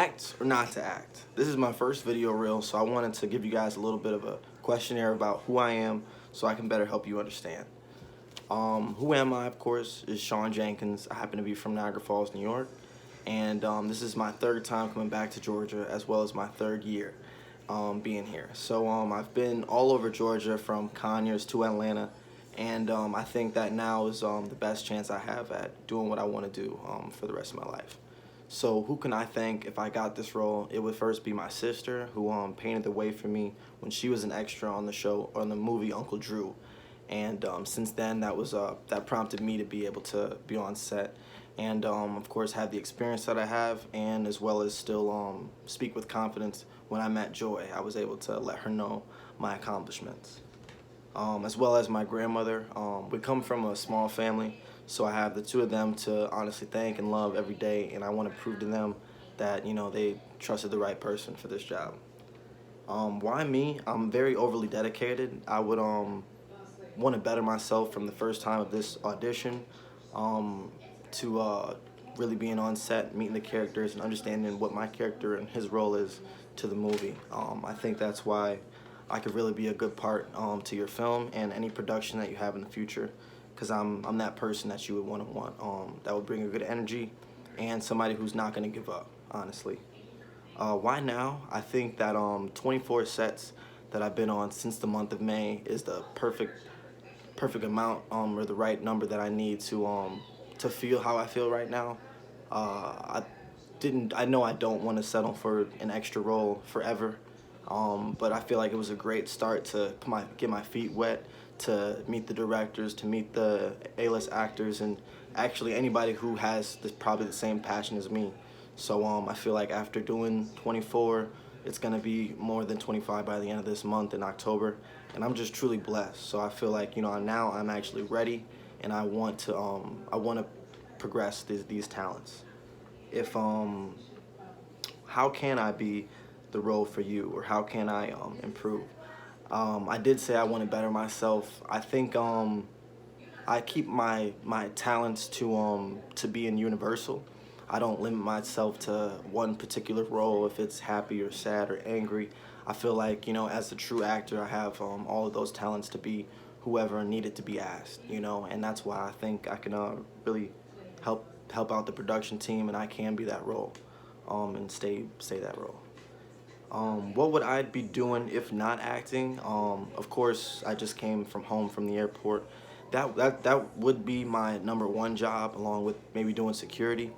act or not to act? This is my first video reel, so I wanted to give you guys a little bit of a questionnaire about who I am so I can better help you understand. Who am I, of course, is Shaun Jenkins. I happen to be from Niagara Falls, New York, and this is my third time coming back to Georgia, as well as my third year being here. So I've been all over Georgia, from Conyers to Atlanta, and I think that now is the best chance I have at doing what I want to do for the rest of my life. So who can I thank if I got this role? It would first be my sister, who painted the way for me when she was an extra on the show, on the movie Uncle Drew. And since then, that prompted me to be able to be on set and of course have the experience that I have, and as well as still speak with confidence. When I met Joy, I was able to let her know my accomplishments. As well as my grandmother. We come from a small family, so I have the two of them to honestly thank and love every day, and I want to prove to them that, you know, they trusted the right person for this job. Why me? I'm very overly dedicated. I would want to better myself from the first time of this audition to really being on set, meeting the characters, and understanding what my character and his role is to the movie. I think that's why I could really be a good part to your film and any production that you have in the future, because I'm that person that you would want that would bring a good energy and somebody who's not going to give up, honestly. Why now? I think that 24 sets that I've been on since the month of May is the perfect amount or the right number that I need to feel how I feel right now. I know I don't want to settle for an extra role forever, but I feel like it was a great start to get my feet wet, to meet the directors, to meet the A-list actors, and actually anybody who has probably the same passion as me. So I feel like after doing 24, it's gonna be more than 25 by the end of this month in October, and I'm just truly blessed. So I feel like, you know, now I'm actually ready, and I want to progress these talents. If How can I be the role for you, or how can I improve? I did say I want to better myself. I think I keep my talents to being universal. I don't limit myself to one particular role, if it's happy or sad or angry. I feel like, you know, as a true actor, I have all of those talents to be whoever needed to be asked, you know, and that's why I think I can really help out the production team, and I can be that role and stay that role. What would I be doing if not acting? Of course, I just came from home from the airport. That would be my #1 job, along with maybe doing security.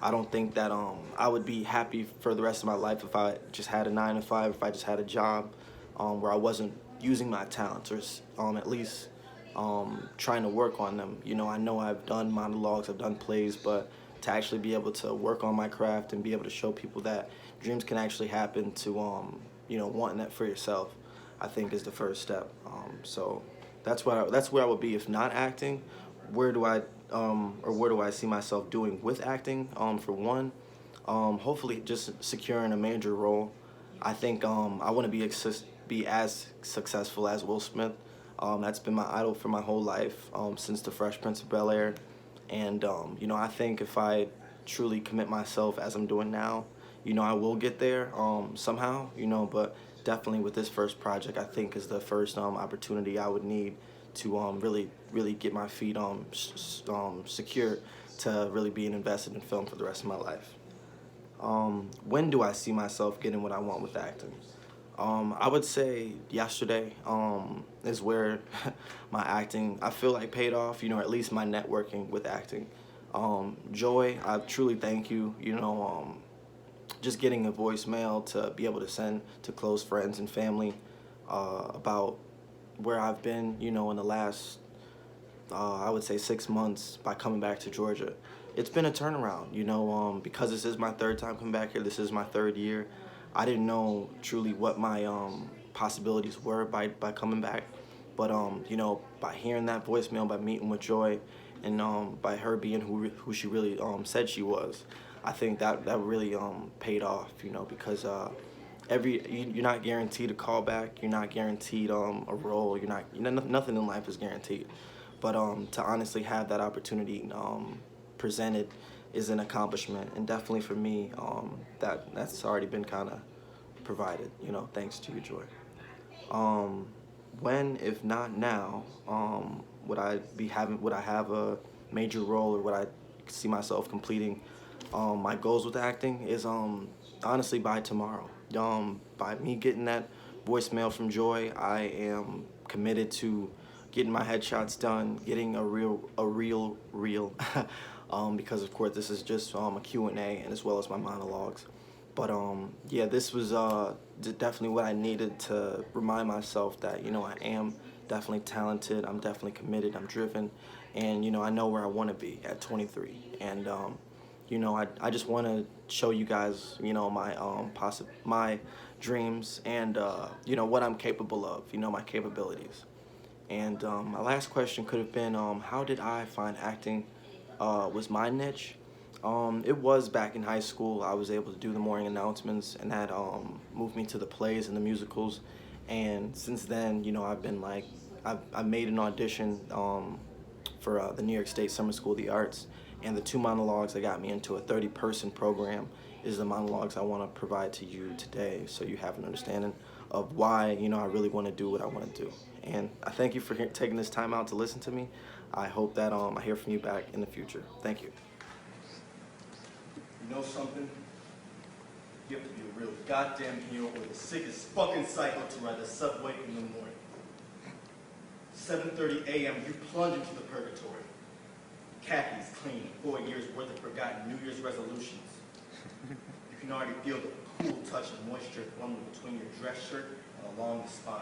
I don't think that I would be happy for the rest of my life if I just had a 9 to 5, if I just had a job where I wasn't using my talents, or at least trying to work on them. You know I've done monologues, I've done plays, but to actually be able to work on my craft and be able to show people that dreams can actually happen, to you know, wanting that for yourself, I think is the first step. So that's where I would be if not acting. Where do I see myself doing with acting? For one, hopefully just securing a major role. I think I want to be as successful as Will Smith. That's been my idol for my whole life, since The Fresh Prince of Bel-Air. And you know, I think if I truly commit myself as I'm doing now, you know, I will get there somehow, you know. But definitely with this first project, I think is the first opportunity I would need to really get my feet secure, to really being invested in film for the rest of my life. When do I see myself getting what I want with acting? I would say yesterday is where my acting, I feel like, paid off, you know, at least my networking with acting. Joy, I truly thank you, you know, just getting a voicemail to be able to send to close friends and family about where I've been, you know, in the last, I would say 6 months by coming back to Georgia. It's been a turnaround, you know, because this is my third time coming back here, this is my third year. I didn't know truly what my possibilities were by coming back, but you know, by hearing that voicemail, by meeting with Joy, and by her being who she really said she was, I think that really paid off, you know, because you're not guaranteed a callback, you're not guaranteed a role, nothing in life is guaranteed, but to honestly have that opportunity presented is an accomplishment, and definitely for me, that's already been kind of provided, thanks to you, Joy. Um, when, if not now, would I have a major role, or would I see myself completing my goals with acting is honestly by tomorrow. By me getting that voicemail from Joy, I am committed to getting my headshots done, getting a real, because of course this is just a Q&A and as well as my monologues. But yeah, this was definitely what I needed to remind myself that I am definitely talented. I'm definitely committed. I'm driven, and I know where I want to be at 23. And I just want to show you guys my dreams and what I'm capable of. My capabilities. And my last question could have been, how did I find acting was my niche? It was back in high school. I was able to do the morning announcements, and that moved me to the plays and the musicals. And since then, I've been like, I made an audition for the New York State Summer School of the Arts, and the 2 monologues that got me into a 30-person program is the monologues I want to provide to you today, so you have an understanding of why I really want to do what I want to do. And I thank you for taking this time out to listen to me. I hope that I hear from you back in the future. Thank you. You know something? You have to be a real goddamn hero or the sickest fucking psycho to ride the subway in the morning. 7:30 a.m., you plunge into the purgatory. Khakis clean, 4 years worth of forgotten New Year's resolutions. You can already feel the cool touch of moisture flowing between your dress shirt and along the spine.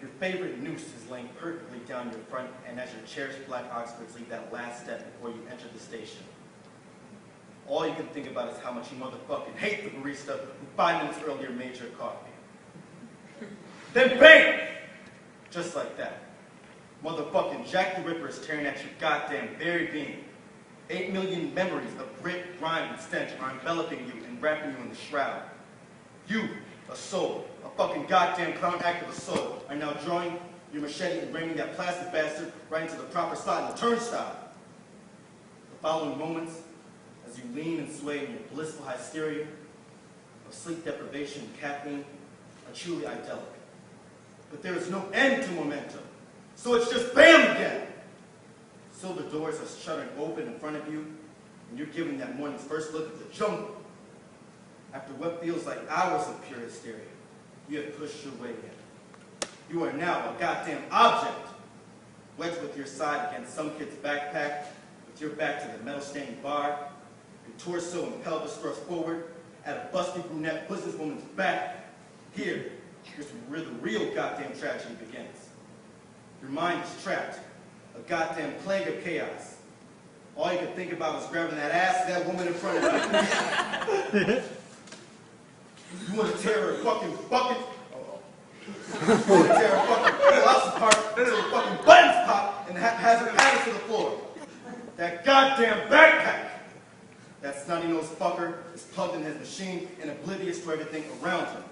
Your favorite noose is laying perfectly down your front, and as your cherished black Oxfords leave that last step before you enter the station. All you can think about is how much you motherfucking hate the barista who 5 minutes earlier made your coffee. Then bang! Just like that. Motherfucking Jack the Ripper is tearing at your goddamn very being. 8 million memories of grit, grime, and stench are enveloping you and wrapping you in the shroud. You, a soul, a fucking goddamn clown act of a soul, are now drawing your machete and ramming that plastic bastard right into the proper slot in the turnstile. The following moments, as you lean and sway in your blissful hysteria of sleep deprivation and caffeine, are truly idyllic. But there is no end to momentum, so it's just BAM again! Silver doors are shuttering open in front of you, and you're giving that morning's first look at the jungle. After what feels like hours of pure hysteria, you have pushed your way in. You are now a goddamn object, wedged with your side against some kid's backpack, with your back to the metal stained bar, your torso and pelvis thrust forward, at a busty brunette businesswoman's back. Here's where the real goddamn tragedy begins. Your mind is trapped, a goddamn plague of chaos. All you can think about is grabbing that ass of that woman in front of you. You want to tear her fucking bucket? You want to tear her fucking blouse apart until her fucking buttons pop and has her padded to the floor. That goddamn backpack! That snotty-nosed fucker is plugged in his machine and oblivious to everything around him.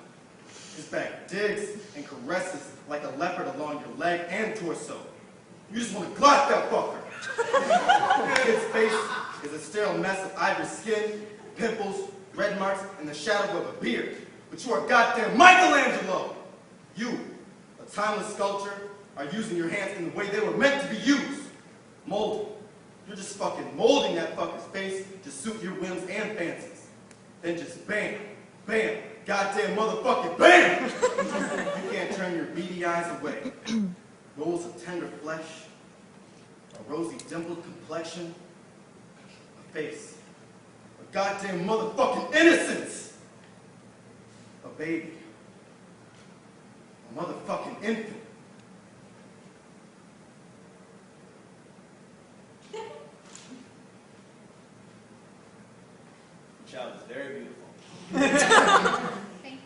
His back digs and caresses like a leopard along your leg and torso. You just want to glock that fucker. The kid's face is a sterile mess of ivory skin, pimples, red marks, and the shadow of a beard. But you are goddamn Michelangelo! You, a timeless sculptor, are using your hands in the way they were meant to be used. Molding. You're just fucking molding that fucker's face to suit your whims and fancies. Then just bam, bam, goddamn motherfucking BAM! You can't turn your beady eyes away. Rolls of tender flesh, a rosy dimpled complexion, a face, a goddamn motherfucking innocence, a baby, a motherfucking infant. The child is very beautiful. Thank you.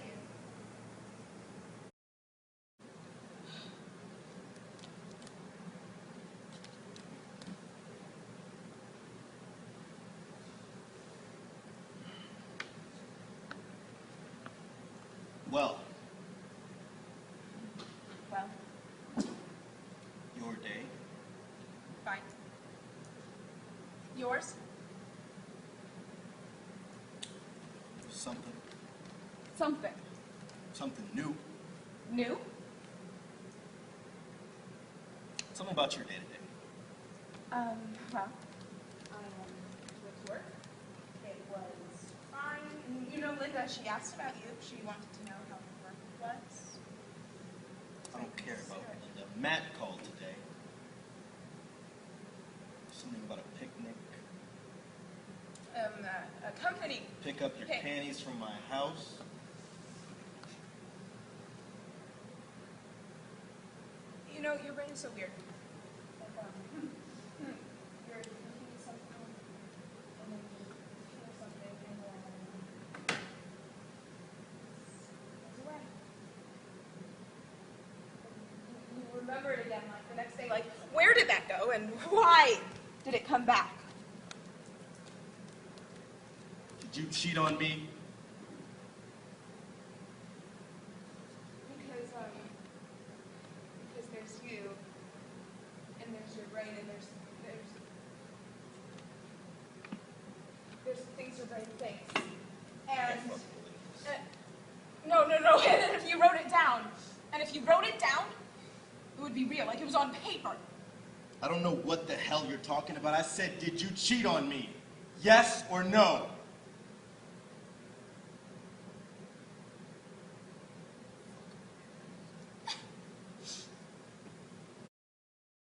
Well, Well, your day. fine. Yours? something? Something. Something new? New? Tell me about your day-to-day. Well, went to work. It was fine. You know, Linda, she asked about you. She wanted to know how the work was. I don't care about Linda. Matt called today. Something about a picnic. A company. Pick up your panties from my house. You know, your brain is so weird. Like, you're thinking something, and then you feel something, and then it's away. You remember it again, like, the next day, like, where did that go, and why did it come back? Did you cheat on me? Because there's you, and there's your brain, and there's things your brain thinks. And no. And if you wrote it down, it would be real, like it was on paper. I don't know what the hell you're talking about. I said, did you cheat on me? Yes or no?